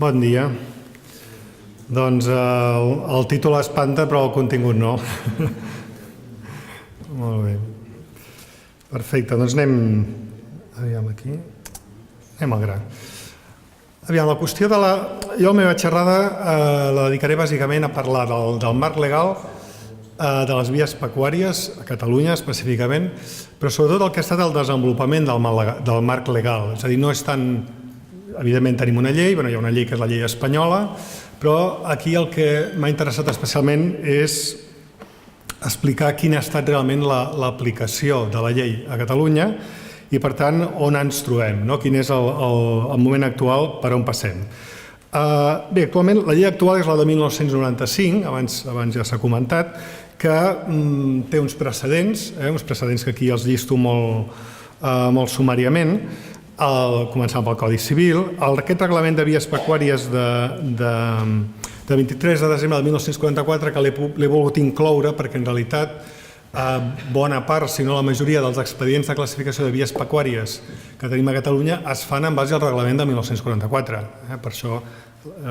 Bon dia. Doncs el títol espanta, però el contingut no. Molt bé. Perfecte, doncs aviam aquí. Anem al gra. Aviam, la qüestió de la... Jo la meva xerrada la dedicaré bàsicament a parlar del marc legal, de les vies pecuàries, a Catalunya específicament, però sobretot el que ha estat el desenvolupament del marc legal. És a dir, no és tan... Evidentment tenim una llei, hi ha una llei que és la llei espanyola, però aquí el que m'ha interessat especialment és explicar quina ha estat realment l'aplicació de la llei a Catalunya i, per tant, on ens trobem, quin és el moment actual, per on passem. Bé, actualment la llei actual és la de 1995, abans ja s'ha comentat, que té uns precedents que aquí els llisto molt sumàriament, començant pel Codi Civil. Aquest reglament de vies pecuàries de 23 de desembre de 1944 que l'he volgut incloure perquè en realitat bona part, si no la majoria dels expedients de classificació de vies pecuàries que tenim a Catalunya es fan en base al reglament de 1944. Per això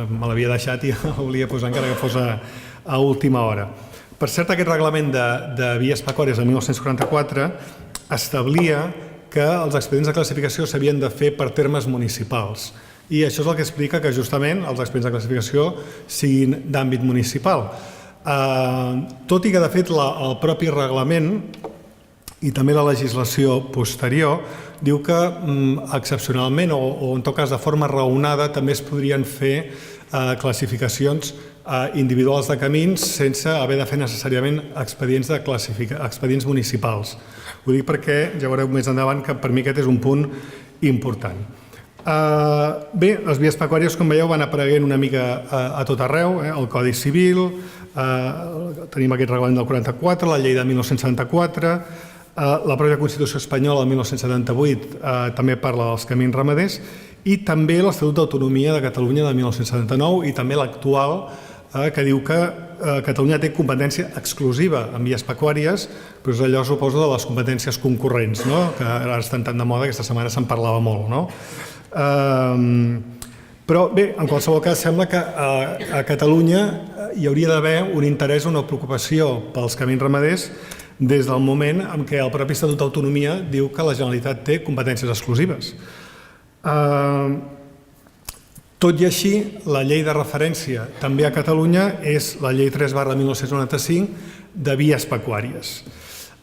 me l'havia deixat i el volia posar encara que fos a última hora. Per cert, aquest reglament de vies pecuàries de 1944 establia que els expedients de classificació s'havien de fer per termes municipals. I això és el que explica que justament els expedients de classificació siguin d'àmbit municipal. Tot i que, de fet, el propi reglament i també la legislació posterior diu que excepcionalment o en tot cas de forma raonada també es podrien fer classificacions individuals de camins sense haver de fer necessàriament expedients municipals. Ho dic perquè ja veureu més endavant que per mi aquest és un punt important. Bé, les vies pecuàries, com veieu, van apareguent una mica a tot arreu, el Codi Civil, tenim aquest reglament del 44, la llei de 1974, la pròpia Constitució espanyola del 1978 també parla dels camins ramaders i també l'Estatut d'Autonomia de Catalunya de 1979 i també l'actual que diu que Catalunya té competència exclusiva en vies pecuàries, però és allò, suposo, de les competències concurrents, que ara estan tan de moda, aquesta setmana se'n parlava molt. Però bé, en qualsevol cas, sembla que a Catalunya hi hauria d'haver un interès o una preocupació pels camins ramaders des del moment en què el propi Estatut d'Autonomia diu que la Generalitat té competències exclusives. Tot i així, la llei de referència també a Catalunya és la llei 3/1995 de vies pecuàries.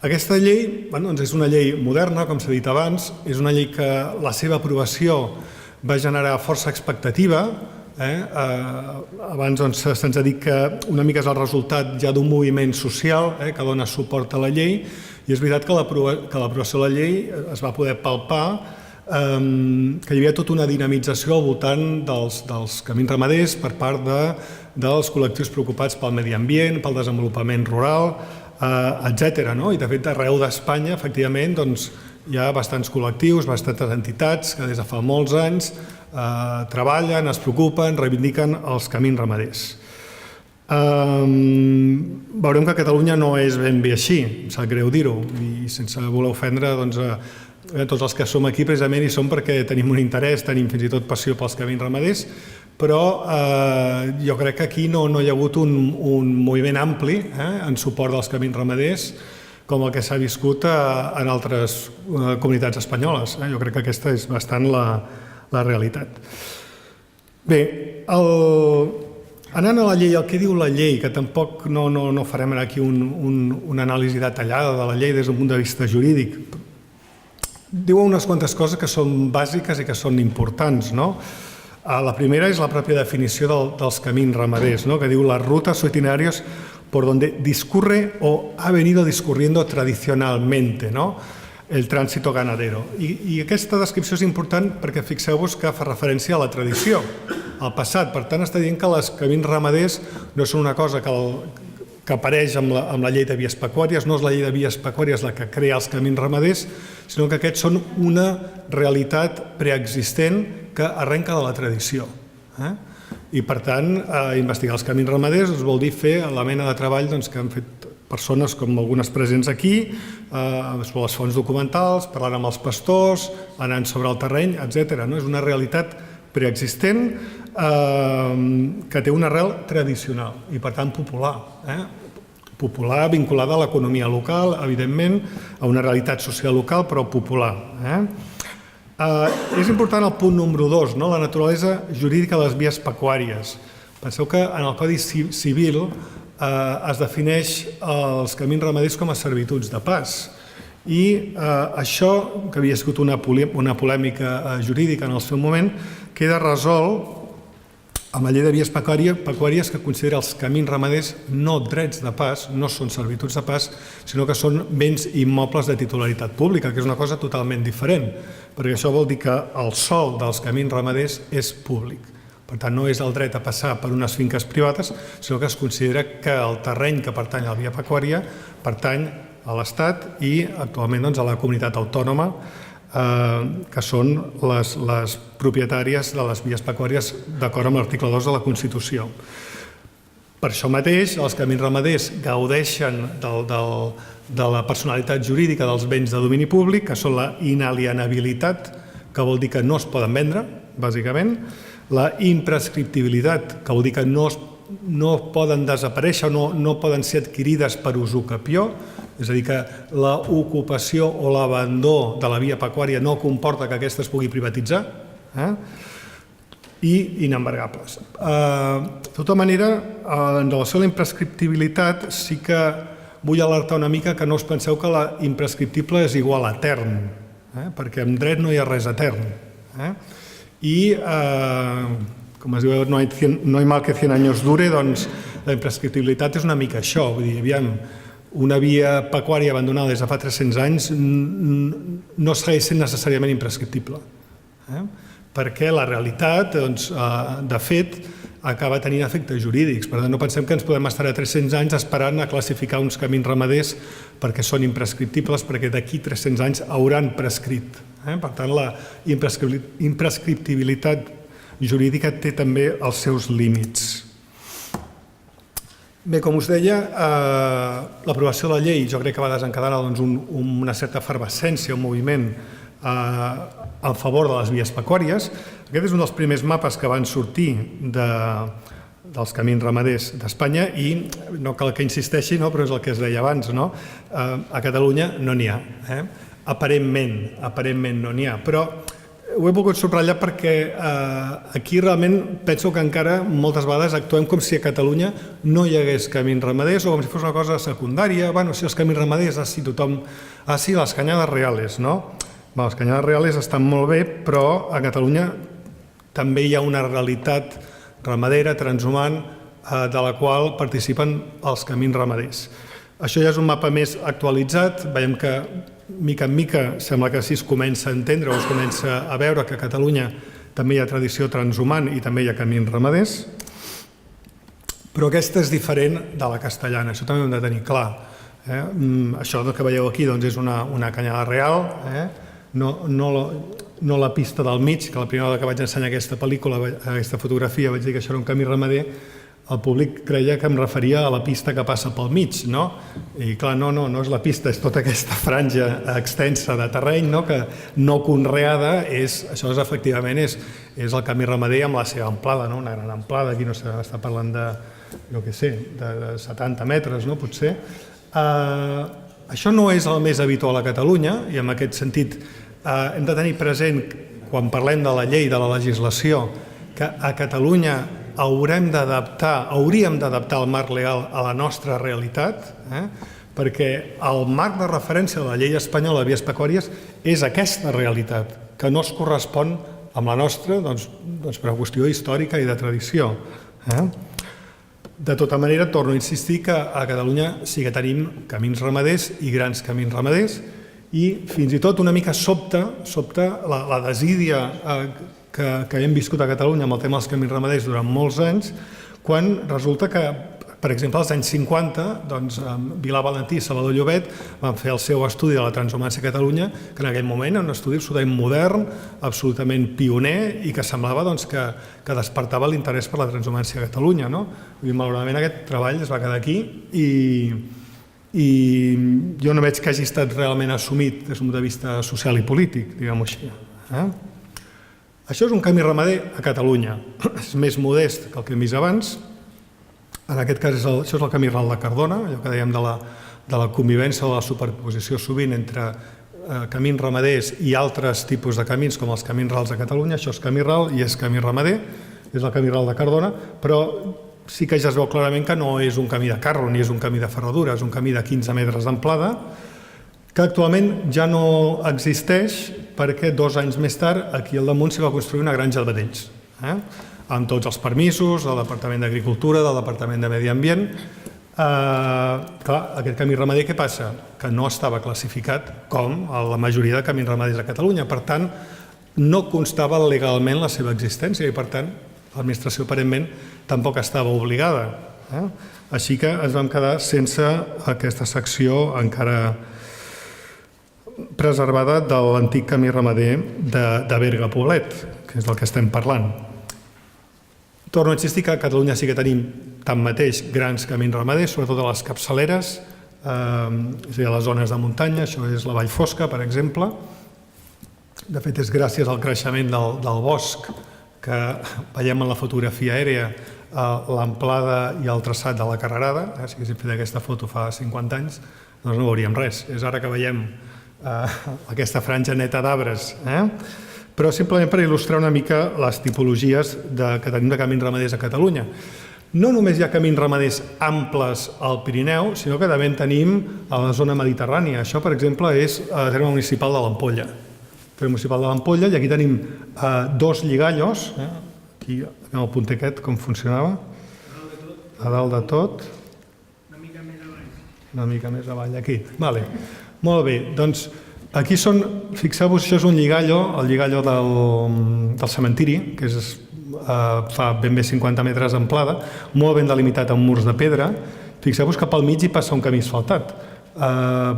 Aquesta llei és una llei moderna, com s'ha dit abans, és una llei que la seva aprovació va generar força expectativa. Abans se'ns ha dit que una mica és el resultat ja d'un moviment social que dona suport a la llei i és veritat que l'aprovació de la llei es va poder palpar que hi havia tota una dinamització al voltant dels camins ramaders per part dels col·lectius preocupats pel medi ambient, pel desenvolupament rural, etc. I de fet arreu d'Espanya efectivament hi ha bastants col·lectius, bastantes entitats que des de fa molts anys treballen, es preocupen, reivindiquen els camins ramaders. Veurem que a Catalunya no és ben bé així, em sap greu dir-ho, i sense voler ofendre tots els que som aquí precisament hi som perquè tenim un interès, tenim fins i tot passió pels camins ramaders, però jo crec que aquí no hi ha hagut un moviment ampli en suport dels camins ramaders com el que s'ha viscut en altres comunitats espanyoles. Jo crec que aquesta és bastant la realitat. Bé, anant a la llei, el que diu la llei, que tampoc no farem aquí una anàlisi detallada de la llei des d'un punt de vista jurídic, diu unes quantes coses que són bàsiques i que són importants. La primera és la pròpia definició dels camins ramaders, que diu las rutas o itinerarios por donde discurre o ha venido discurriendo tradicionalmente el tránsito ganadero. I aquesta descripció és important perquè fixeu-vos que fa referència a la tradició, al passat. Per tant, està dient que els camins ramaders no són una cosa que apareix amb la llei de vies pecuàries, no és la llei de vies pecuàries la que crea els camins ramaders, sinó que aquests són una realitat preexistent que arrenca de la tradició. I, per tant, investigar els camins ramaders vol dir fer la mena de treball que han fet persones com algunes presents aquí, sobre les fonts documentals, parlant amb els pastors, anant sobre el terreny, etc. És una realitat preexistent que té una arrel tradicional i, per tant, popular. Popular vinculada a l'economia local, evidentment, a una realitat social local, però popular. És important el punt número 2, la naturalesa jurídica de les vies pecuàries. Penseu que en el Codi Civil es defineix els camins ramaders com a servituds de pas. I això, que havia sigut una polèmica jurídica en el seu moment, queda resolt amb la llei de vies pecuàries que considera els camins ramaders no drets de pas, no són servituds de pas, sinó que són béns immobles de titularitat pública, que és una cosa totalment diferent, perquè això vol dir que el sòl dels camins ramaders és públic. Per tant, no és el dret a passar per unes finques privades, sinó que es considera que el terreny que pertany a la via pecuària pertany a l'Estat i actualment a la comunitat autònoma, que són les propietàries de les vies pecuàries d'acord amb l'article 2 de la Constitució. Per això mateix, els camins ramaders gaudeixen de la personalitat jurídica dels béns de domini públic, que són la inalienabilitat, que vol dir que no es poden vendre, bàsicament, la imprescriptibilitat, que vol dir que no poden desaparèixer o no poden ser adquirides per usucapió, és a dir, que l'ocupació o l'abandó de la via pecuària no comporta que aquesta es pugui privatitzar, i inembargables. De tota manera, en relació a la imprescriptibilitat, sí que vull alertar una mica que no us penseu que la imprescriptible és igual a etern, perquè en dret no hi ha res etern. I, com es diu, no hay mal que 100 años dure, doncs la imprescriptibilitat és una mica això, vull dir, aviam, una via pecuària abandonada des de fa 300 anys no segueix sent necessàriament imprescriptible, perquè la realitat, de fet, acaba tenint efectes jurídics. Per tant, no pensem que ens podem estar a 300 anys esperant a classificar uns camins ramaders perquè són imprescriptibles, perquè d'aquí 300 anys hauran prescrit. Per tant, la imprescriptibilitat jurídica té també els seus límits. Bé, com us deia, l'aprovació de la llei jo crec que va desencadenar una certa efervescència, un moviment a favor de les vies pecuàries. Aquest és un dels primers mapes que van sortir dels camins ramaders d'Espanya i no cal que insisteixi, però és el que es deia abans, a Catalunya no n'hi ha. Aparentment no n'hi ha, però ho he volgut subratllar perquè aquí realment penso que encara moltes vegades actuem com si a Catalunya no hi hagués camins ramaders o com si fos una cosa secundària. Bueno, si els camins ramaders, si tothom... sí, les canyades reales, no? Les canyades reales estan molt bé, però a Catalunya també hi ha una realitat ramadera, transhumant, de la qual participen els camins ramaders. Això ja és un mapa més actualitzat, veiem que mica en mica sembla que sí es comença a entendre o es comença a veure que a Catalunya també hi ha tradició transhumant i també hi ha camins ramaders, però aquesta és diferent de la castellana, això també ho hem de tenir clar. Això que veieu aquí és una canyada real, no la pista del mig, que la primera vegada que vaig ensenyar aquesta pel·lícula, aquesta fotografia, vaig dir que això era un camí ramader, el públic creia que em referia a la pista que passa pel mig, no? I clar, no és la pista, és tota aquesta franja extensa de terreny que no conreada, això efectivament és el camí ramader amb la seva amplada, una gran amplada, aquí no s'està parlant de, jo què sé, de 70 metres, potser. Això no és el més habitual a Catalunya i en aquest sentit hem de tenir present, quan parlem de la llei, de la legislació, que a Catalunya hauríem d'adaptar el marc legal a la nostra realitat, perquè el marc de referència de la llei espanyola de vies pecuàries és aquesta realitat, que no es correspon amb la nostra per qüestió històrica i de tradició. De tota manera, torno a insistir que a Catalunya sí que tenim camins ramaders i grans camins ramaders i fins i tot una mica sobta la desídia que hem viscut a Catalunya amb el tema dels camins ramaders durant molts anys, quan resulta que, per exemple, als anys 50, Vilà Valentí i Salvador Llobet van fer el seu estudi de la transhumància a Catalunya, que en aquell moment era un estudi absolutament modern, absolutament pioner i que semblava que despertava l'interès per la transhumància a Catalunya. Malauradament aquest treball es va quedar aquí i jo no veig que hagi estat realment assumit des d'un punt de vista social i polític, diguem-ho així. Això és un camí ramader a Catalunya. És més modest que el que hem vist abans. En aquest cas, això és el camí ral de Cardona, allò que dèiem de la convivència o de la superposició sovint entre camins ramaders i altres tipus de camins, com els camins rals de Catalunya. Això és camí ral i és camí ramader, és el camí ral de Cardona, però sí que ja es veu clarament que no és un camí de carro ni és un camí de ferradura, és un camí de 15 metres d'amplada, que actualment ja no existeix perquè 2 anys més tard aquí al damunt s'hi va construir una granja de vedells, amb tots els permisos del Departament d'Agricultura, del Departament de Medi Ambient. Clar, aquest camí ramader què passa? Que no estava classificat com la majoria de camins ramaders a Catalunya, per tant no constava legalment la seva existència i per tant l'administració aparentment tampoc estava obligada. Així que ens vam quedar sense aquesta secció encara preservada de l'antic camí ramader de Berga-Poblet, que és del que estem parlant. Torno a insistir que a Catalunya sí que tenim tanmateix grans camins ramaders, sobretot a les capçaleres, és a dir, a les zones de muntanya, això és la Vall Fosca, per exemple. De fet, és gràcies al creixement del bosc que veiem en la fotografia aèria l'amplada i el traçat de la carrerada. Si haguéssim fet aquesta foto fa 50 anys, doncs no veuríem res. És ara que veiem aquesta franja neta d'arbres, però simplement per il·lustrar una mica les tipologies que tenim de camins ramaders a Catalunya. No només hi ha camins ramaders amples al Pirineu, sinó que també en tenim a la zona mediterrània. Això, per exemple, és el terme municipal de l'Ampolla. El terme municipal de l'Ampolla, i aquí tenim 2 lligallos. Aquí, en el punter aquest, com funcionava? A dalt de tot. Una mica més avall. Una mica més avall, aquí. Vale. Molt bé, doncs aquí són, fixeu-vos, això és un lligallo, el lligallo del cementiri, que fa ben bé 50 metres d'amplada, molt ben delimitat amb murs de pedra. Fixeu-vos que pel mig hi passa un camí asfaltat,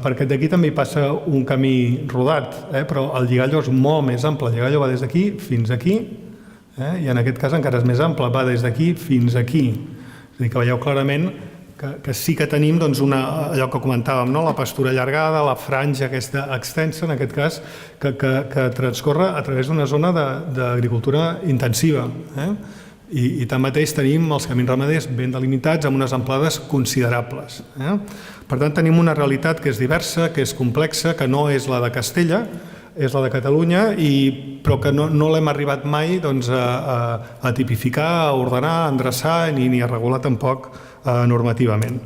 perquè d'aquí també hi passa un camí rodat, però el lligallo és molt més ample, el lligallo va des d'aquí fins aquí, i en aquest cas encara és més ample, va des d'aquí fins aquí. És a dir, que veieu clarament que sí que tenim allò que comentàvem, la pastura allargada, la franja aquesta extensa, en aquest cas, que transcorre a través d'una zona d'agricultura intensiva. I tanmateix tenim els camins ramaders ben delimitats amb unes amplades considerables. Per tant, tenim una realitat que és diversa, que és complexa, que no és la de Castella, és la de Catalunya, però que no l'hem arribat mai a tipificar, a ordenar, a endreçar ni a regular tampoc normativament.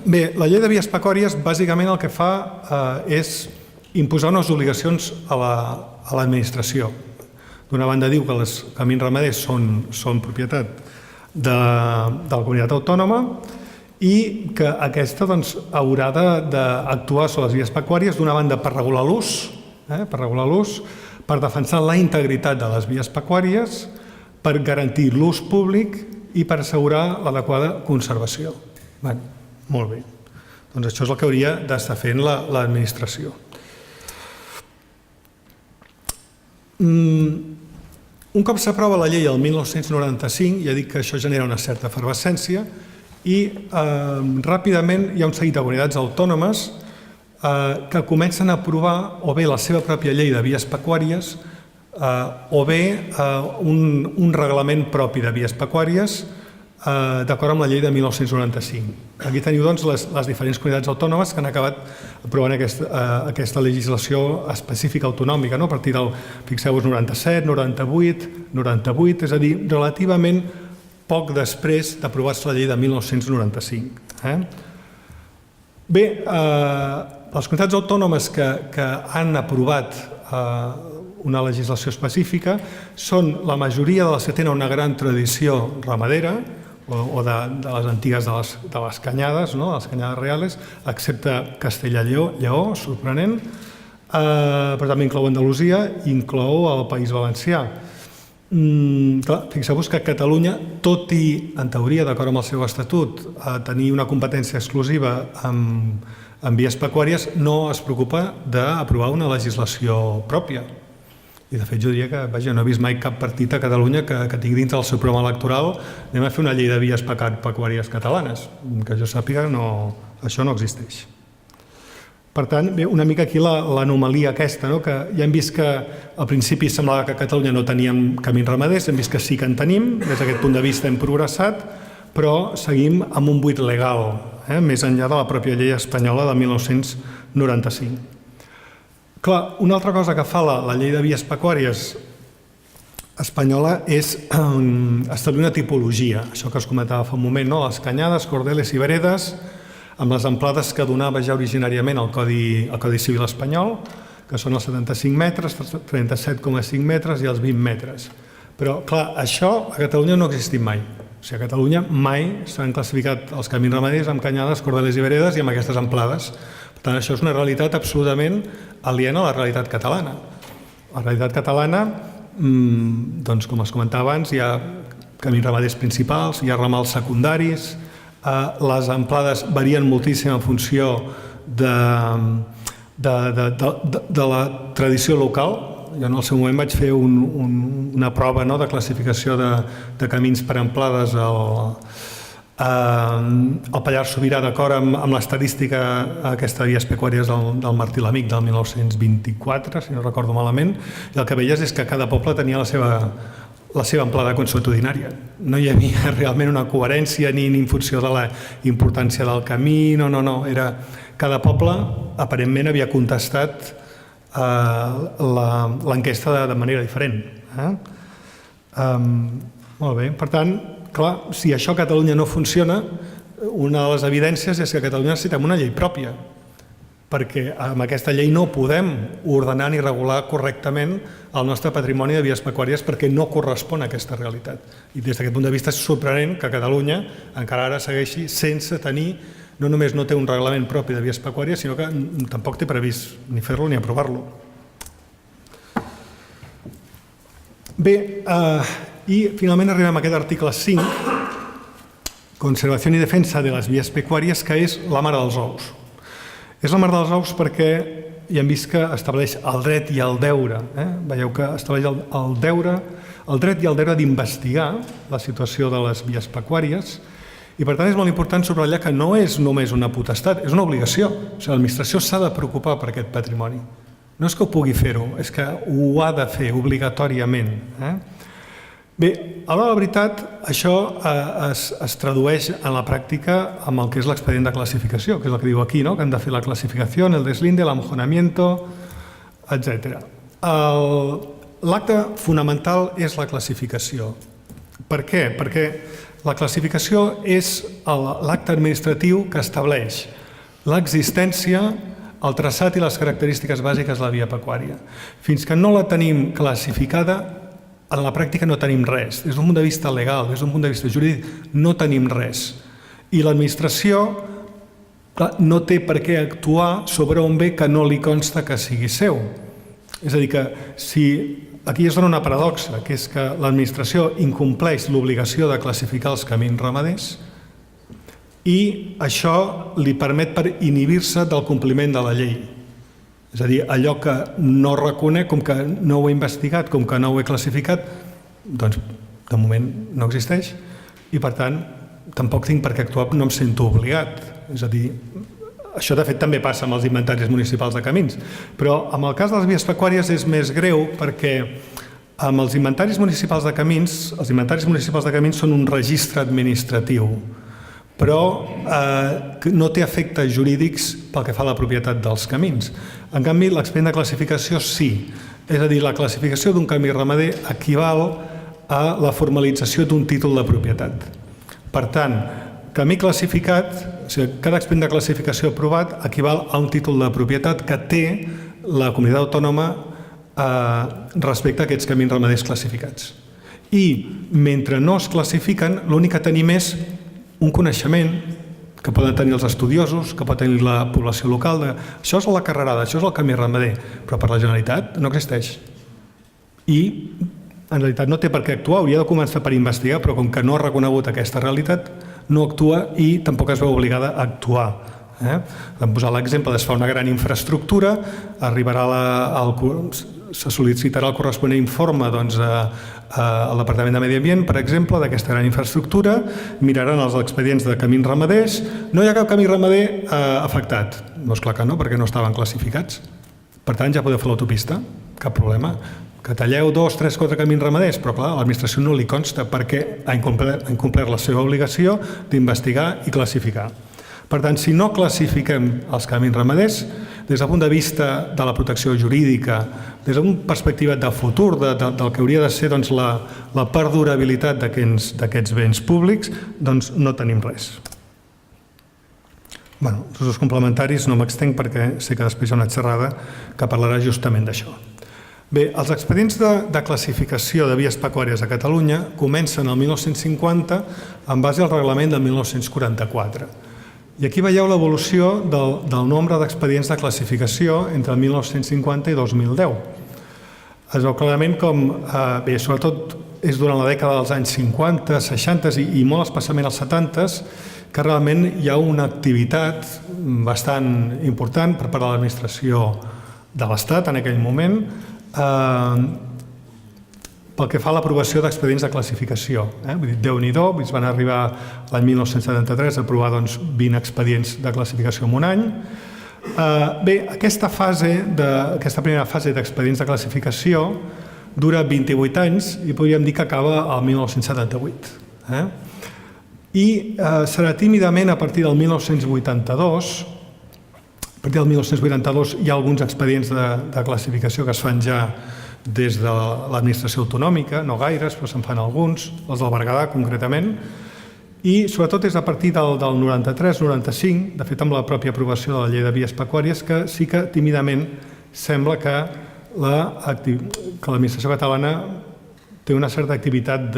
Bé, la llei de vies pecuàries bàsicament el que fa és imposar unes obligacions a l'administració. D'una banda diu que els camins ramaders són propietat de la comunitat autònoma i que aquesta haurà d'actuar sobre les vies pecuàries d'una banda per regular l'ús, per defensar la integritat de les vies pecuàries, per garantir l'ús públic i per assegurar l'adequada conservació. Molt bé. Doncs això és el que hauria d'estar fent l'administració. Un cop s'aprova la llei el 1995, ja dic que això genera una certa efervescència i ràpidament hi ha un seguit de comunitats autònomes que comencen a aprovar o bé la seva pròpia llei de vies pecuàries o bé un reglament propi de vies pecuàries d'acord amb la llei de 1995. Aquí teniu les diferents comunitats autònomes que han acabat aprovant aquesta legislació específica autonòmica, a partir del, fixeu-vos, 97, 98, és a dir, relativament poc després d'aprovar-se la llei de 1995. Bé, les comunitats autònomes que han aprovat una legislació específica són la majoria de les que tenen una gran tradició ramadera o de les antigues de les canyades, les canyades reales, excepte Castella-Lleó, sorprenent, però també inclou Andalusia i inclou el País Valencià. Fixeu-vos que Catalunya, tot i, en teoria, d'acord amb el seu estatut, tenir una competència exclusiva en vies pecuàries, no es preocupa d'aprovar una legislació pròpia. I, de fet, jo diria que, vaja, no he vist mai cap partit a Catalunya que tingui dintre del seu programa electoral anem a fer una llei de vies pecuàries catalanes. Que jo sàpiga, això no existeix. Per tant, ve una mica aquí l'anomalia aquesta, que ja hem vist que al principi semblava que a Catalunya no teníem camins ramaders, hem vist que sí que en tenim, des d'aquest punt de vista hem progressat, però seguim amb un buit legal, més enllà de la pròpia llei espanyola de 1995. Clar, una altra cosa que fa la llei de vies pecuàries espanyola és establir una tipologia, això que es comentava fa un moment, les canyades, cordeles i veredes, amb les amplades que donava ja originàriament el Codi Civil espanyol, que són els 75 metres, 37,5 metres i els 20 metres. Però, clar, això a Catalunya no ha existit mai. O sigui, a Catalunya mai s'han classificat els camins ramaders amb canyades, cordeles i veredes i amb aquestes amplades. Per tant, això és una realitat absolutament aliena a la realitat catalana. La realitat catalana, doncs, com es comentava abans, hi ha camins ramaders principals, hi ha ramals secundaris, les amplades varien moltíssim en funció de la tradició local. Jo en el seu moment vaig fer una prova de classificació de camins per amplades al Pallars Sobirà, d'acord amb l'estadística aquesta de vies pecuàries del Martí l'Amic del 1924, si no recordo malament, i el que veies és que cada poble tenia la seva amplada consuetudinària. No hi havia realment una coherència ni en funció de la importància del camí, no. Cada poble aparentment havia contestat l'enquesta de manera diferent. Molt bé, per tant, clar, si això a Catalunya no funciona, una de les evidències és que a Catalunya necessitem una llei pròpia, perquè amb aquesta llei no podem ordenar ni regular correctament el nostre patrimoni de vies pecuàries perquè no correspon a aquesta realitat. I des d'aquest punt de vista és sorprenent que Catalunya encara ara segueixi sense tenir, no només no té un reglament propi de vies pecuàries, sinó que tampoc té previst ni fer-lo ni aprovar-lo. Bé, i finalment arribem a aquest article 5, Conservació i defensa de les vies pecuàries, que és la mare dels ous. És la mare dels ous perquè ja hem vist que estableix el dret i el deure. Veieu que estableix el dret i el deure d'investigar la situació de les vies pecuàries i per tant és molt important subratllar que no és només una potestat, és una obligació. O sigui, l'administració s'ha de preocupar per aquest patrimoni. No és que ho pugui fer-ho, és que ho ha de fer obligatòriament. Bé, a l'hora de la veritat, això es tradueix en la pràctica amb el que és l'expedient de classificació, que és el que diu aquí, que han de fer la classificació, el deslinde, l'amojonamiento, etc. L'acte fonamental és la classificació. Per què? Perquè la classificació és l'acte administratiu que estableix l'existència, el traçat i les característiques bàsiques de la via pecuària. Fins que no la tenim classificada, en la pràctica no tenim res. Des d'un punt de vista legal, des d'un punt de vista jurídic, no tenim res. I l'administració no té per què actuar sobre un bé que no li consta que sigui seu. És a dir, que si aquí es dona una paradoxa, que és que l'administració incompleix l'obligació de classificar els camins ramaders i això li permet per inhibir-se del compliment de la llei. És a dir, allò que no reconec, com que no ho he investigat, com que no ho he classificat, doncs de moment no existeix i per tant tampoc tinc per què actuar, no em sento obligat. És a dir, això de fet també passa amb els inventaris municipals de camins, però en el cas de les vies pecuàries és més greu perquè amb els inventaris municipals de camins, els inventaris municipals de camins són un registre administratiu, però no té efectes jurídics pel que fa a la propietat dels camins. En canvi, l'expedient de classificació sí. És a dir, la classificació d'un camí ramader equival a la formalització d'un títol de propietat. Per tant, camí classificat, o sigui, cada expedient de classificació aprovat equival a un títol de propietat que té la comunitat autònoma respecte a aquests camins ramaders classificats. I mentre no es classifiquen, l'únic que tenim és un coneixement que poden tenir els estudiosos, que pot tenir la població local. Això és la carrerada, això és el camí ramader, però per la Generalitat no existeix. I en realitat no té per què actuar, hauria de començar per investigar, però com que no ha reconegut aquesta realitat, no actua i tampoc es veu obligada a actuar. Vam posar l'exemple de es fa una gran infraestructura, arribarà se sol·licitarà el corresponent informe al Departament de Medi Ambient, per exemple, d'aquesta gran infraestructura, miraran els expedients de camins ramaders. No hi ha cap camí ramader afectat. No, és clar que no, perquè no estaven classificats. Per tant, ja podeu fer l'autopista, cap problema. Que talleu 2, 3, 4 camins ramaders, però clar, a l'administració no li consta perquè ha incomplert la seva obligació d'investigar i classificar. Per tant, si no classifiquem els camins ramaders, des del punt de vista de la protecció jurídica, des d'una perspectiva de futur, del que hauria de ser la perdurabilitat d'aquests béns públics, doncs no tenim res. Bé, els usos complementaris no m'extenc perquè sé que després hi ha una xerrada que parlarà justament d'això. Bé, els expedients de classificació de vies pecuàries a Catalunya comencen el 1950 en base al reglament del 1944. I aquí veieu l'evolució del nombre d'expedients de classificació entre el 1950 i 2010. Es veu clarament com, bé, sobretot és durant la dècada dels anys 50, 60 i molt especialment als 70, que realment hi ha una activitat bastant important per part de l'administració de l'Estat en aquell moment, pel que fa a l'aprovació d'expedients de classificació. Déu-n'hi-do, van arribar l'any 1973 a aprovar 20 expedients de classificació en un any. Bé, aquesta primera fase d'expedients de classificació dura 28 anys i podríem dir que acaba el 1978. I serà tímidament a partir del 1982. A partir del 1982 hi ha alguns expedients de classificació que es fan ja des de l'administració autonòmica, no gaires, però se'n fan alguns, els del Berguedà concretament, i sobretot és a partir del 93-95, de fet amb la pròpia aprovació de la llei de vies pecuàries, que sí que tímidament sembla que l'administració catalana té una certa activitat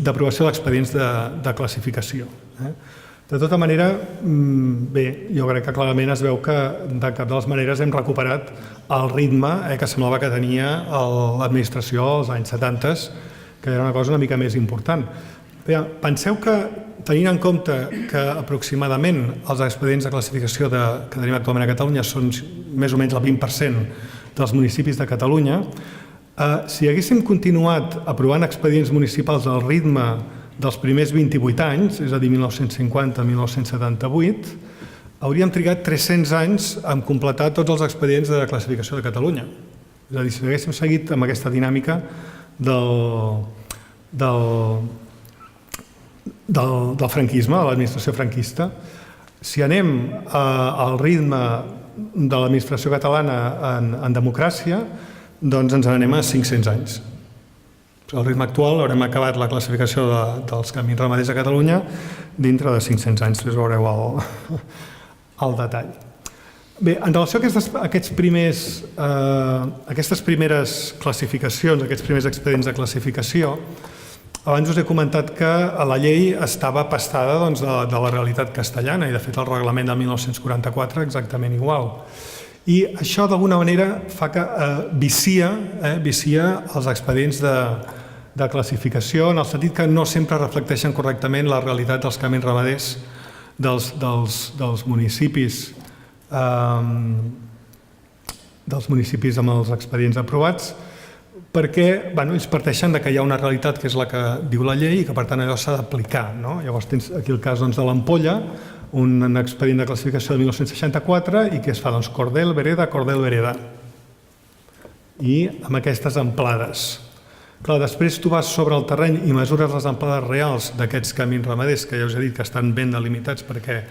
d'aprovació d'expedients de classificació. De tota manera, bé, jo crec que clarament es veu que de cap de les maneres hem recuperat el ritme que semblava que tenia l'administració als anys 70, que era una cosa una mica més important. Penseu que, tenint en compte que aproximadament els expedients de classificació que tenim actualment a Catalunya són més o menys el 20% dels municipis de Catalunya, si haguéssim continuat aprovant expedients municipals al ritme dels primers 28 anys, és a dir, 1950-1978, hauríem trigat 300 anys en completar tots els expedients de classificació de Catalunya. És a dir, si haguéssim seguit amb aquesta dinàmica del franquisme, de l'administració franquista, si anem al ritme de l'administració catalana en democràcia, doncs ens n'anem a 500 anys. Al ritme actual haurem acabat la classificació dels camins ramaders a Catalunya dintre de 500 anys, després veureu el detall. Bé, en relació a aquestes primeres classificacions, aquests primers expedients de classificació, abans us he comentat que la llei estava pastada de la realitat castellana i de fet el reglament del 1944 exactament igual. I això d'alguna manera fa que vicia els expedients de classificació en el sentit que no sempre reflecteixen correctament la realitat dels camins ramaders dels municipis amb els expedients aprovats, perquè ells parteixen que hi ha una realitat que és la que diu la llei i que per tant allò s'ha d'aplicar. Llavors tens aquí el cas de l'Ampolla, un expedient de classificació de 1964 i que es fa Cordel, Vereda, Cordel, Vereda. I amb aquestes amplades. Clar, després tu vas sobre el terreny i mesures les amplades reals d'aquests camins ramaders, que ja us he dit que estan ben delimitats perquè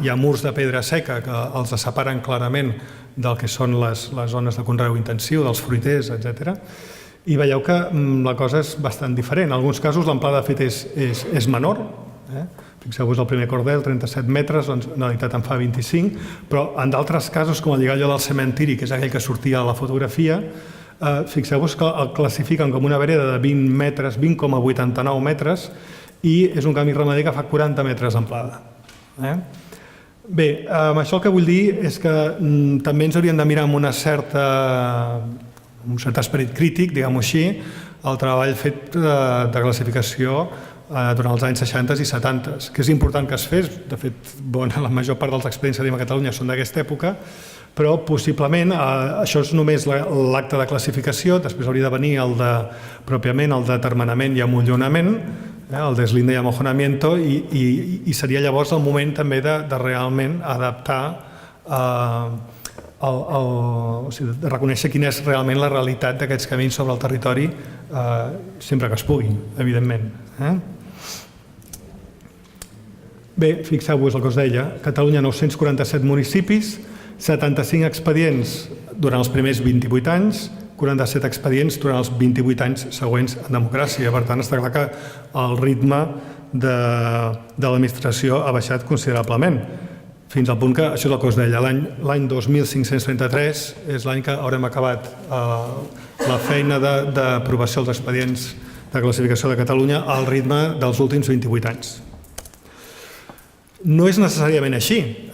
hi ha murs de pedra seca que els separen clarament del que són les zones de conreu intensiu, dels fruiters, etc. I veieu que la cosa és bastant diferent. En alguns casos l'amplada de fet és menor. Fixeu-vos el primer Cordel, 37 metres, doncs en realitat en fa 25, però en d'altres casos, com el lligall del cementiri, que és aquell que sortia a la fotografia, fixeu-vos que el classifiquen com una vereda de 20 metres, 20,89 metres, i és un camí ramader que fa 40 metres d'amplada. Bé, amb això el que vull dir és que també ens hauríem de mirar amb un cert esperit crític, diguem-ho així, el treball fet de classificació durant els anys 60 i 70, que és important que es fes. De fet, la major part dels expedients que tenim a Catalunya són d'aquesta època, però possiblement això és només l'acte de classificació, després hauria de venir pròpiament el determinament i amollonament, el deslinde i amojonamiento, i seria llavors el moment també de realment adaptar, de reconèixer quina és realment la realitat d'aquests camins sobre el territori sempre que es pugui, evidentment. Bé, fixeu-vos el que us deia, Catalunya 947 municipis, 75 expedients durant els primers 28 anys, 47 expedients durant els 28 anys següents en democràcia. Per tant, està clar que el ritme de l'administració ha baixat considerablement, fins al punt que, això és el que us deia, l'any 2533 és l'any que haurem acabat la feina d'aprovació dels expedients de classificació de Catalunya al ritme dels últims 28 anys. No és necessàriament així.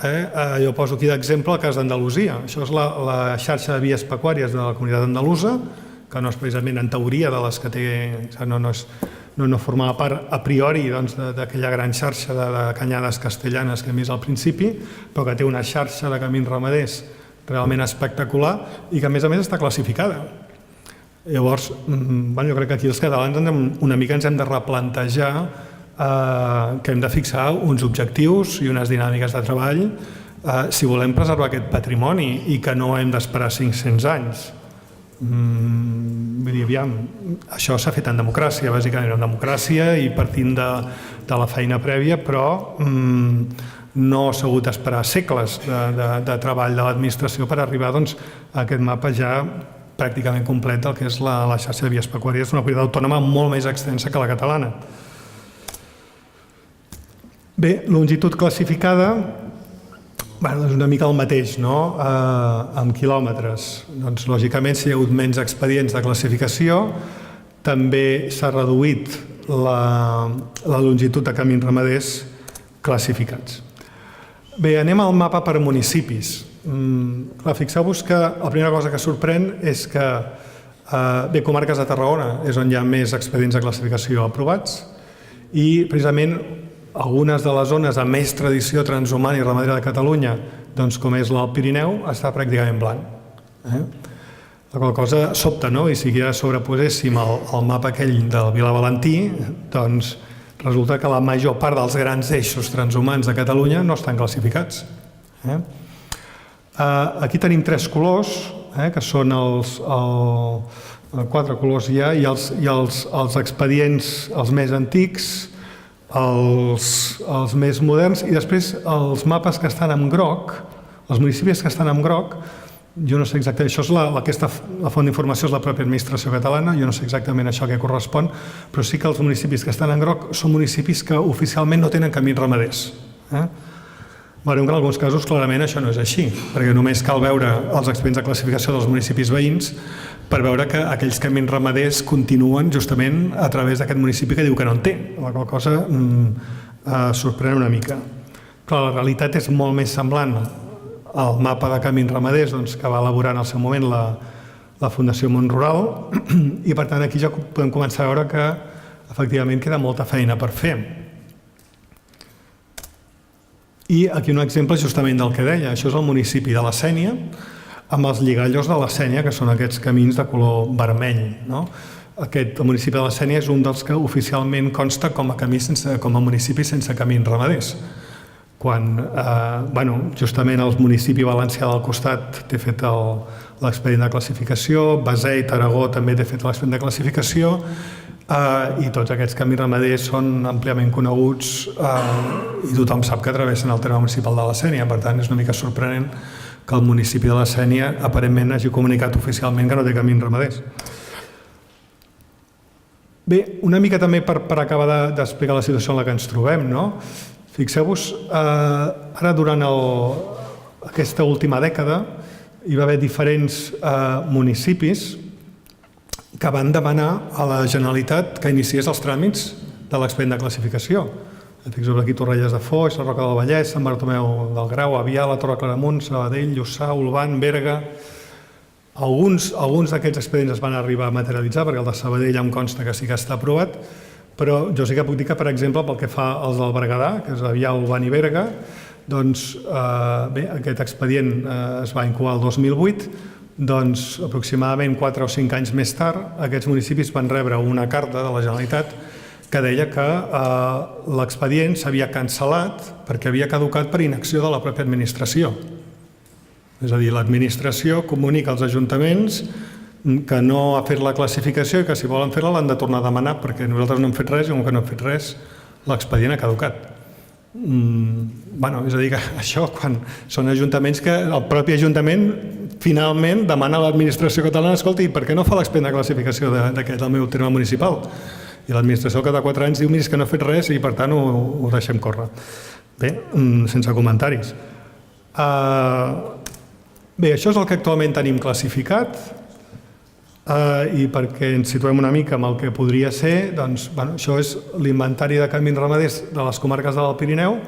Jo poso aquí d'exemple el cas d'Andalusia. Això és la xarxa de vies pecuàries de la comunitat andalusa, que no és precisament en teoria de les que té, no formava part a priori d'aquella gran xarxa de canyades castellanes que hem vist al principi, però que té una xarxa de camins ramaders realment espectacular i que a més està classificada. Llavors, jo crec que aquí els catalans una mica ens hem de replantejar que hem de fixar uns objectius i unes dinàmiques de treball si volem preservar aquest patrimoni i que no hem d'esperar 500 anys. Vull dir, aviam, això s'ha fet en democràcia, bàsicament en democràcia i partint de la feina prèvia, però no s'ha hagut d'esperar segles de treball de l'administració per arribar a aquest mapa ja pràcticament complet del que és la xarxa de vies pecuàries d'una comunitat autònoma molt més extensa que la catalana. Bé, longitud classificada és una mica el mateix, no? Amb quilòmetres. Doncs, lògicament, si hi ha hagut menys expedients de classificació, també s'ha reduït la longitud de camins ramaders classificats. Bé, anem al mapa per municipis. Fixeu-vos que la primera cosa que sorprèn és que, bé, comarques de Tarragona és on hi ha més expedients de classificació aprovats i, precisament, algunes de les zones amb més tradició transhumana i ramadera de Catalunya, doncs com és l'Alt Pirineu, està pràcticament blanc. La qual cosa sobta, no? I si ja sobreposéssim el mapa aquell del Vilavalentí, doncs resulta que la major part dels grans eixos transhumans de Catalunya no estan classificats. Aquí tenim 3 colors, que són els 4 colors ja, i els expedients els més antics, els més moderns, i després els mapes que estan en groc, els municipis que estan en groc, jo no sé exactament, això és la font d'informació és la pròpia administració catalana, jo no sé exactament això què correspon, però sí que els municipis que estan en groc són municipis que oficialment no tenen camins ramaders. Veurem que en alguns casos clarament això no és així, perquè només cal veure els expedients de classificació dels municipis veïns per veure que aquells camins ramaders continuen justament a través d'aquest municipi que diu que no en té, la qual cosa sorprèn una mica. Clar, la realitat és molt més semblant al mapa de camins ramaders que va elaborar en el seu moment la Fundació Món Rural i per tant aquí ja podem començar a veure que efectivament queda molta feina per fer. I aquí un exemple justament del que deia, això és el municipi de la Sénia, amb els lligallos de la Sénia, que són aquests camins de color vermell. El municipi de la Sénia és un dels que oficialment consta com a municipi sense camins ramaders. Quan, justament el municipi valencià del costat té fet l'expedient de classificació, Beseit, Aragó també té fet l'expedient de classificació, i tots aquests camins ramaders són àmpliament coneguts i tothom sap que travessen el terme municipal de la Sénia. Per tant, és una mica sorprenent que el municipi de la Sénia aparentment hagi comunicat oficialment que no té camins ramaders. Bé, una mica també per acabar d'explicar la situació en la que ens trobem, no? Fixeu-vos, ara durant aquesta última dècada hi va haver diferents municipis que van demanar a la Generalitat que iniciés els tràmits de l'expedient de classificació. Fixeu aquí Torrelles de Foix, la Roca del Vallès, Sant Bartomeu del Grau, Avià, la Torre Claramunt, Sabadell, Lluçà, Olvan, Berga. Alguns d'aquests expedients es van arribar a materialitzar, perquè el de Sabadell em consta que sí que està aprovat, però jo sí que puc dir que, per exemple, pel que fa als del Berguedà, que és Avià, Olvan i Berga, Doncs bé, aquest expedient es va incoar el 2008, doncs aproximadament 4 o 5 anys més tard aquests municipis van rebre una carta de la Generalitat que deia que l'expedient s'havia cancel·lat perquè havia caducat per inacció de la pròpia administració. És a dir, l'administració comunica als ajuntaments que no ha fet la classificació i que si volen fer-la l'han de tornar a demanar perquè nosaltres no hem fet res i com que no hem fet res l'expedient ha caducat. És a dir, que això quan són ajuntaments que el propi ajuntament finalment demana a l'administració catalana escolti, per què no fa l'expedient de classificació del meu terme municipal? I l'administració cada 4 anys diu mira, és que no ha fet res i per tant ho deixem córrer. Bé, sense comentaris. Bé, això és el que actualment tenim classificat i perquè ens situem una mica amb el que podria ser, doncs, això és l'inventari de camins ramaders de les comarques de l'Alt Pirineu,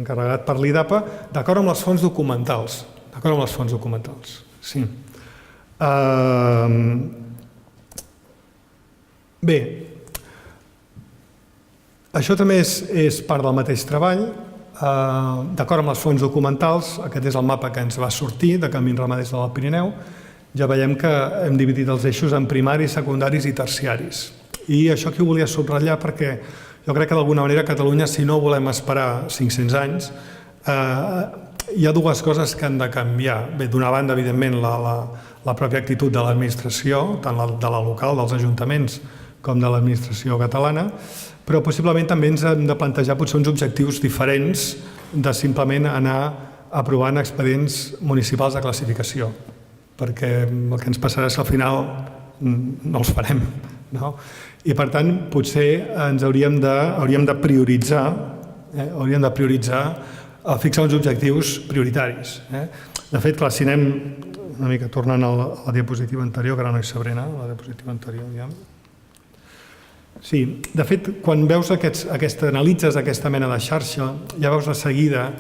encarregat per l'IDAPA, d'acord amb les fonts documentals. D'acord amb les fonts documentals, sí. Bé, això també és part del mateix treball. D'acord amb les fonts documentals, aquest és el mapa que ens va sortir de camins ramaders de l'Alt Pirineu, ja veiem que hem dividit els eixos en primaris, secundaris i terciaris. I això aquí ho volia subratllar perquè jo crec que d'alguna manera a Catalunya, si no volem esperar 500 anys, hi ha dues coses que han de canviar. Bé, d'una banda, evidentment, la pròpia actitud de l'administració, tant de la local, dels ajuntaments, com de l'administració catalana, però possiblement també ens hem de plantejar potser uns objectius diferents de simplement anar aprovant expedients municipals de classificació, perquè el que ens passarà és que al final no els farem. I per tant, potser ens hauríem de prioritzar, fixar uns objectius prioritaris. De fet, clar, si anem una mica tornant a la diapositiva anterior, que ara no hi sabré anar, la diapositiva anterior, ja. Sí, de fet, quan analitzes aquesta mena de xarxa, ja veus de seguida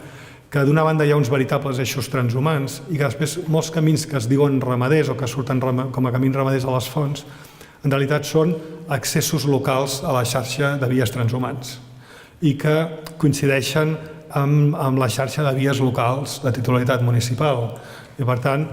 que d'una banda hi ha uns veritables eixos transhumants i que després molts camins que es diuen ramaders o que surten com a camins ramaders a les fonts, en realitat són accessos locals a la xarxa de vies transhumants i que coincideixen amb la xarxa de vies locals de titularitat municipal. I per tant,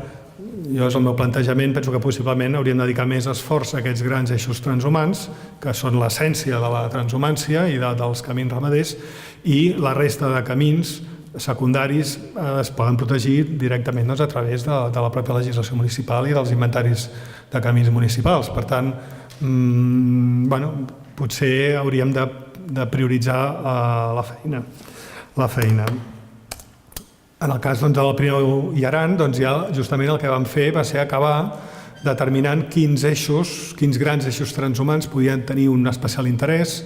jo és el meu plantejament, penso que possiblement hauríem de dedicar més esforç a aquests grans eixos transhumants, que són l'essència de la transhumància i dels camins ramaders, i la resta de camins secundaris es poden protegir directament a través de la pròpia legislació municipal i dels inventaris de camins municipals. Per tant, potser hauríem de prioritzar la feina. En el cas de l'Alt Pirineu i Aran, justament el que vam fer va ser acabar determinant quins grans eixos transhumants podien tenir un especial interès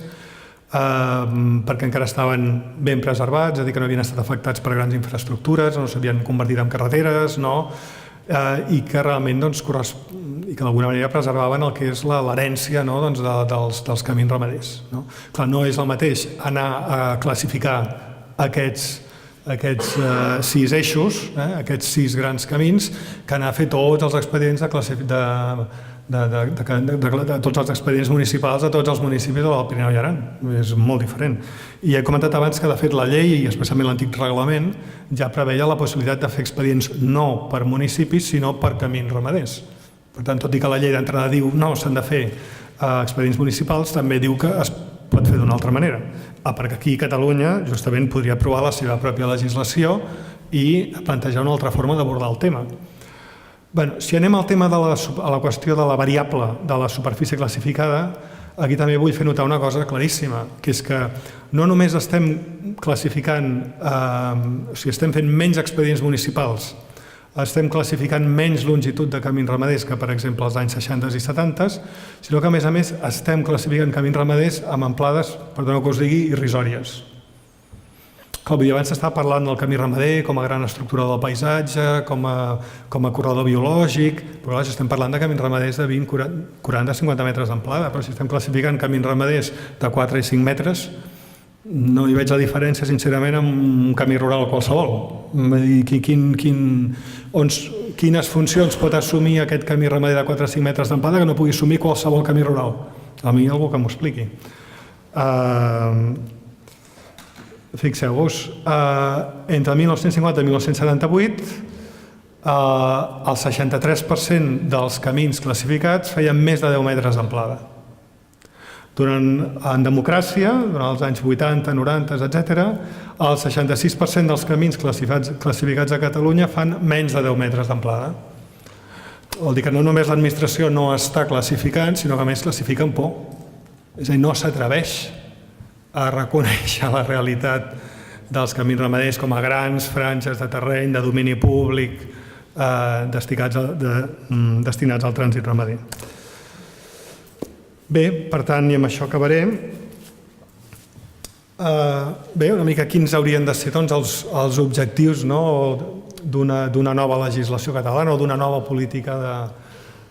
perquè encara estaven ben preservats, és a dir, que no havien estat afectats per grans infraestructures, no s'havien convertit en carreteres, i que realment d'alguna manera preservaven el que és l'herència dels camins ramaders. Clar, no és el mateix anar a classificar aquests 6 eixos, aquests 6 grans camins, que anar a fer tots els expedients de tots els expedients municipals de tots els municipis de l'Alt Pirineu i Aran. És molt diferent. I he comentat abans que, de fet, la llei, i especialment l'antic reglament, ja preveia la possibilitat de fer expedients no per municipis, sinó per camins ramaders. Per tant, tot i que la llei d'entrada diu no, s'han de fer expedients municipals, també diu que es pot fer d'una altra manera. Perquè aquí a Catalunya justament podria aprovar la seva pròpia legislació i plantejar una altra forma d'abordar el tema. Si anem al tema a la qüestió de la variable de la superfície classificada, aquí també vull fer notar una cosa claríssima, que és que no només estem classificant, estem fent menys expedients municipals, estem classificant menys longitud de camins ramaders que, per exemple, als anys 60 i 70, sinó que, a més, estem classificant camins ramaders amb amplades, perdoneu que us digui, irrisòries. Abans s'estava parlant del camí ramader com a gran estructura del paisatge, com a corredor biològic, però si estem parlant de camins ramaders de 20, 40, 50 metres d'amplada, però si estem classificant camins ramaders de 4 i 5 metres, no hi veig la diferència, sincerament, amb un camí rural qualsevol. Quines funcions pot assumir aquest camí ramader de 4 o 5 metres d'amplada que no pugui assumir qualsevol camí rural? A mi algú que m'ho expliqui. fixeu-vos, entre 1950 i 1978 el 63% dels camins classificats feien més de 10 metres d'amplada. En democràcia, durant els anys 80, 90, etc., el 66% dels camins classificats a Catalunya fan menys de 10 metres d'amplada. Vol dir que no només l'administració no està classificant, sinó que a més classifica amb por. És a dir, no s'atreveix a reconèixer la realitat dels camins ramaders com a grans franges de terreny, de domini públic, destinats al trànsit ramader. Bé, per tant, i amb això acabaré. Bé, una mica quins haurien de ser els objectius d'una nova legislació catalana o d'una nova política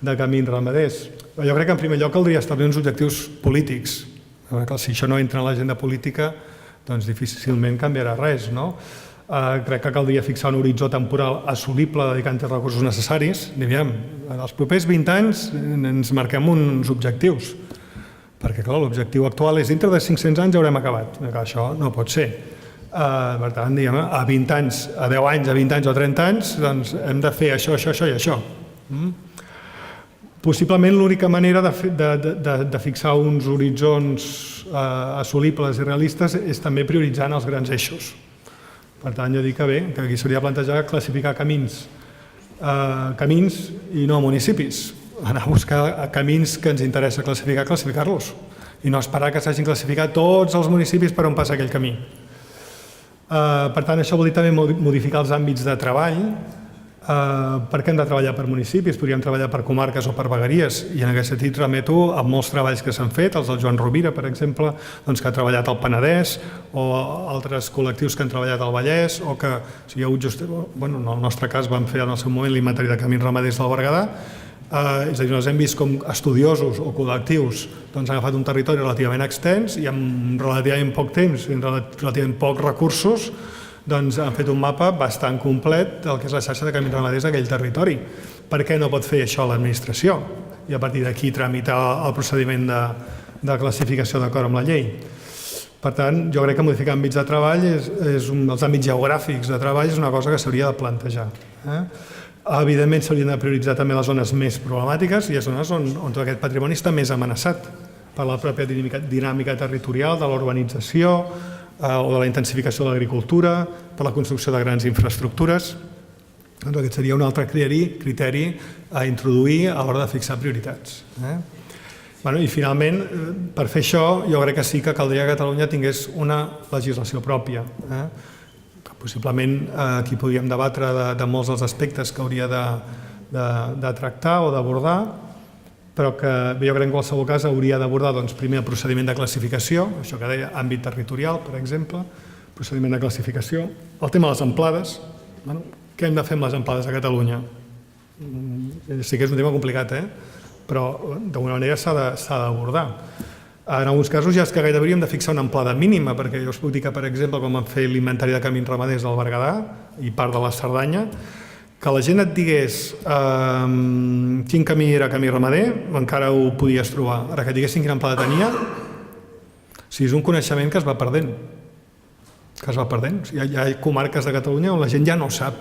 de camins ramaders. Jo crec que en primer lloc caldria establir uns objectius polítics. Si això no entra en l'agenda política, doncs difícilment canviarà res. Crec que caldria fixar un horitzó temporal assolible dedicant els recursos necessaris. En els propers 20 anys ens marquem uns objectius, perquè l'objectiu actual és dintre de 500 anys ja haurem acabat. Això no pot ser. Per tant, a 20 anys, a 10 anys, a 20 anys o a 30 anys, doncs hem de fer això, això, això i això. Possiblement l'única manera de fixar uns horitzons assolibles i realistes és també prioritzant els grans eixos. Per tant, jo dic que aquí s'hauria de plantejar classificar camins i no municipis. Anar a buscar camins que ens interessa classificar-los i no esperar que s'hagin classificat tots els municipis per on passa aquell camí. Per tant, això vol dir també modificar els àmbits de treball. Per què hem de treballar per municipis? Podríem treballar per comarques o per vegueries, i en aquest sentit remeto a molts treballs que s'han fet, els del Joan Rovira, per exemple, que ha treballat al Penedès, o altres col·lectius que han treballat al Vallès, o que, en el nostre cas, vam fer en el seu moment l'inventari de camins ramaders del Berguedà. És a dir, els hem vist com estudiosos o col·lectius han agafat un territori relativament extens i amb relativament poc temps i amb relativament pocs recursos han fet un mapa bastant complet del que és la xarxa de camins ramaders d'aquell territori. Per què no pot fer això l'administració? I a partir d'aquí tramitar el procediment de classificació d'acord amb la llei. Per tant, jo crec que modificar àmbits de treball, els àmbits geogràfics de treball, és una cosa que s'hauria de plantejar. Evidentment, s'haurien de prioritzar també les zones més problemàtiques i les zones on tot aquest patrimoni està més amenaçat per la pròpia dinàmica territorial de la urbanització o de la intensificació de l'agricultura, per la construcció de grans infraestructures. Aquest seria un altre criteri a introduir a l'hora de fixar prioritats. I finalment, per fer això, jo crec que sí que caldria que Catalunya tingués una legislació pròpia. Possiblement aquí podríem debatre de molts dels aspectes que hauria de tractar o d'abordar, però que jo crec que en qualsevol cas hauria d'abordar primer el procediment de classificació, això que deia àmbit territorial, per exemple, procediment de classificació, el tema de les amplades, què hem de fer amb les amplades a Catalunya? Sí que és un tema complicat, però d'alguna manera s'ha d'abordar. En alguns casos ja és que gairebé hauríem de fixar una amplada mínima, perquè jo us puc dir que, per exemple, com vam fer l'inventari de camins ramaders del Berguedà i part de la Cerdanya, que la gent et digués quin camí era camí ramader, encara ho podies trobar. Ara que et diguessin quina amplada tenia, és un coneixement que es va perdent. Hi ha comarques de Catalunya on la gent ja no sap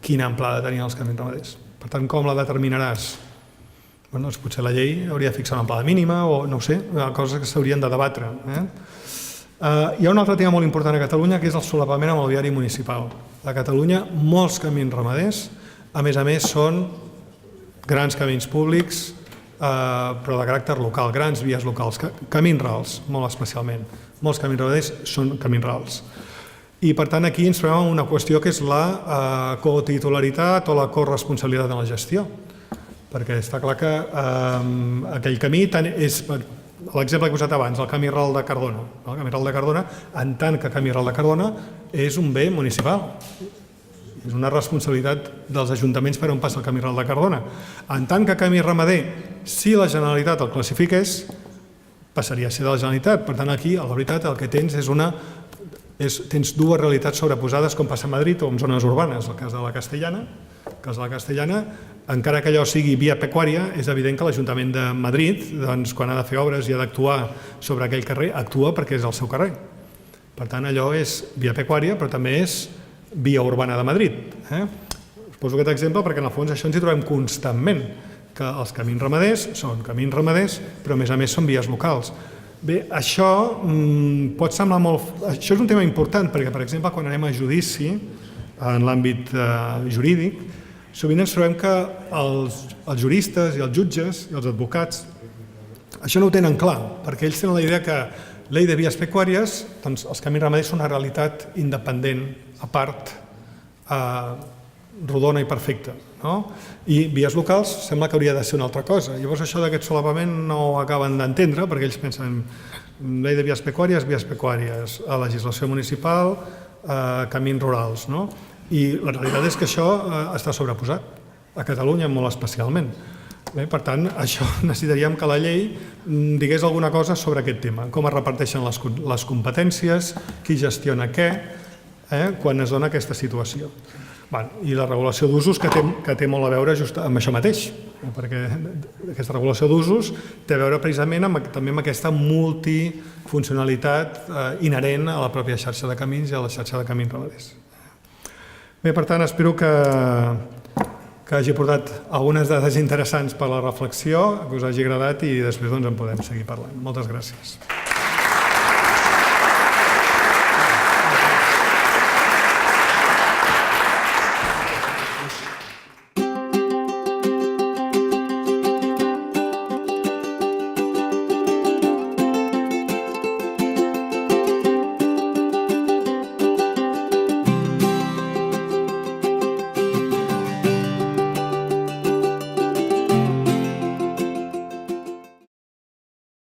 quina amplada tenien els camins ramaders. Per tant, com la determinaràs? Potser la llei hauria de fixar una amplada mínima o no ho sé, coses que s'haurien de debatre. Hi ha un altre tema molt important a Catalunya que és el solapament amb el viari municipal. A Catalunya molts camins ramaders, a més, són grans camins públics, però de caràcter local, grans vies locals, camins rals, molt especialment. Molts camins ramaders són camins rals. I per tant aquí ens trobem una qüestió que és la cotitularitat o la corresponsabilitat en la gestió. Perquè està clar que aquell camí és, l'exemple que he posat abans, el camí ral de Cardona. El camí ral de Cardona, en tant que camí ral de Cardona, és un bé municipal. És una responsabilitat dels ajuntaments per on passa el camí ral de Cardona. En tant que camí ramader, si la Generalitat el classifiqués, passaria a ser de la Generalitat. Per tant, aquí, la veritat, el que tens tens dues realitats sobreposades, com passa a Madrid o en zones urbanes. El cas de la Castellana, encara que allò sigui via pecuària, és evident que l'Ajuntament de Madrid, quan ha de fer obres i ha d'actuar sobre aquell carrer, actua perquè és el seu carrer. Per tant, allò és via pecuària, però també és via urbana de Madrid. Us poso aquest exemple perquè en el fons això ens hi trobem constantment, que els camins ramaders són camins ramaders, però a més són vies locals. Bé, això pot semblar molt... Això és un tema important perquè, per exemple, quan anem a judici, en l'àmbit jurídic, sovint ens trobem que els juristes i els jutges i els advocats això no ho tenen clar, perquè ells tenen la idea que llei de vies pecuàries, doncs els camins ramaders són una realitat independent, a part, rodona i perfecta. I vies locals sembla que hauria de ser una altra cosa. Llavors això d'aquest solapament no ho acaben d'entendre perquè ells pensen llei de vies pecuàries, a legislació municipal, camins rurals. I la realitat és que això està sobreposat, a Catalunya molt especialment. Per tant, això necessitaríem que la llei digués alguna cosa sobre aquest tema, com es reparteixen les competències, qui gestiona què, quan es dona aquesta situació. I la regulació d'usos que té molt a veure just amb això mateix, perquè aquesta regulació d'usos té a veure precisament també amb aquesta multifuncionalitat inherent a la pròpia xarxa de camins i a la xarxa de camins ramaders. Bé, per tant, espero que hagi portat algunes dades interessants per a la reflexió, que us hagi agradat i després en podem seguir parlant. Moltes gràcies.